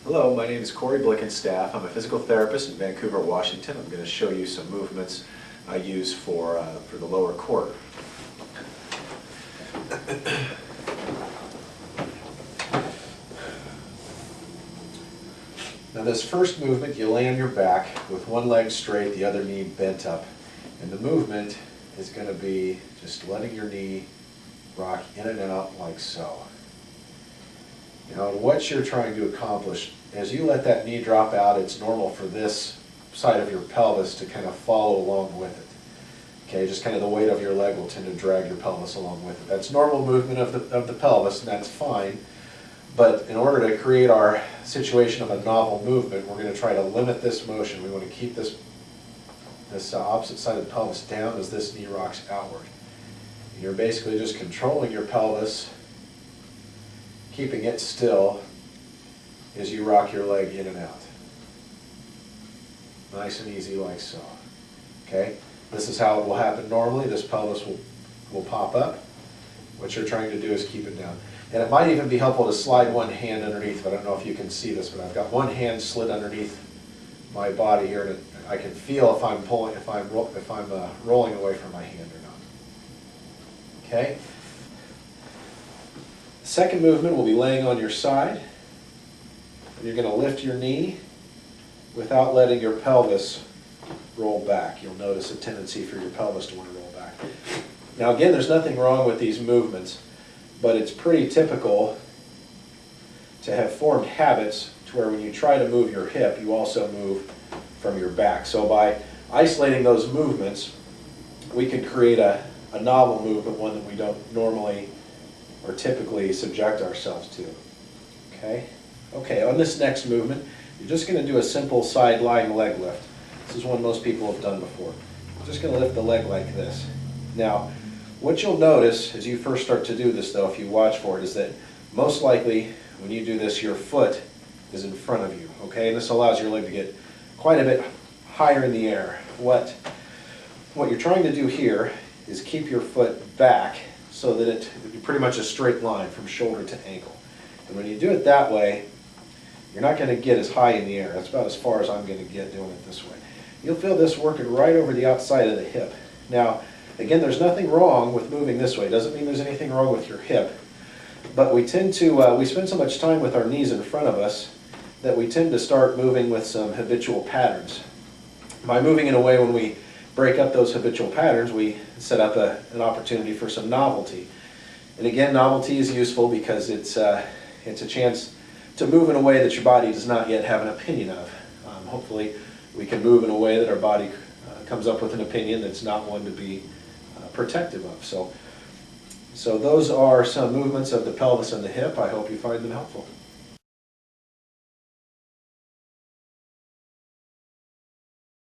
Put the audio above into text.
Hello, my name is Corey Blickenstaff. I'm a physical therapist in Vancouver, Washington. I'm going to show you some movements I use for the lower quarter. Now this first movement, you lay on your back with one leg straight, the other knee bent up. And the movement is going to be just letting your knee rock in and out like so. Now what you're trying to accomplish, as you let that knee drop out, it's normal for this side of your pelvis to kind of follow along with it. Okay, just kind of the weight of your leg will tend to drag your pelvis along with it. That's normal movement of the pelvis, and that's fine. But in order to create our situation of a novel movement, we're going to try to limit this motion. We want to keep this opposite side of the pelvis down as this knee rocks outward. And you're basically just controlling your pelvis, keeping it still as you rock your leg in and out. Nice and easy like so. Okay? This is how it will happen normally. This pelvis will pop up. What you're trying to do is keep it down. And it might even be helpful to slide one hand underneath. I don't know if you can see this, but I've got one hand slid underneath my body here, and I can feel if I'm pulling, if I'm rolling away from my hand or not. Okay. The second movement will be laying on your side. And you're going to lift your knee without letting your pelvis roll back. You'll notice a tendency for your pelvis to want to roll back. Now again, there's nothing wrong with these movements, but it's pretty typical to have formed habits to where when you try to move your hip, you also move from your back. So by isolating those movements, we can create a novel movement, one that we don't normally or typically subject ourselves to. Okay? Okay, on this next movement, you're just going to do a simple side lying leg lift. This is one most people have done before. I'm just going to lift the leg like this. Now, what you'll notice as you first start to do this, though, if you watch for it, is that most likely when you do this, your foot is in front of you. Okay, and this allows your leg to get quite a bit higher in the air. What you're trying to do here is keep your foot back so that it's pretty much a straight line from shoulder to ankle. And when you do it that way, you're not going to get as high in the air. That's about as far as I'm going to get doing it this way. You'll feel this working right over the outside of the hip. Now, again, there's nothing wrong with moving this way. It doesn't mean there's anything wrong with your hip. But we tend to, we spend so much time with our knees in front of us that we tend to start moving with some habitual patterns. By moving in a way when we break up those habitual patterns, we set up an opportunity for some novelty. And again, novelty is useful because it's a chance to move in a way that your body does not yet have an opinion of. Hopefully we can move in a way that our body comes up with an opinion that's not one to be protective of. So those are some movements of the pelvis and the hip. I hope you find them helpful.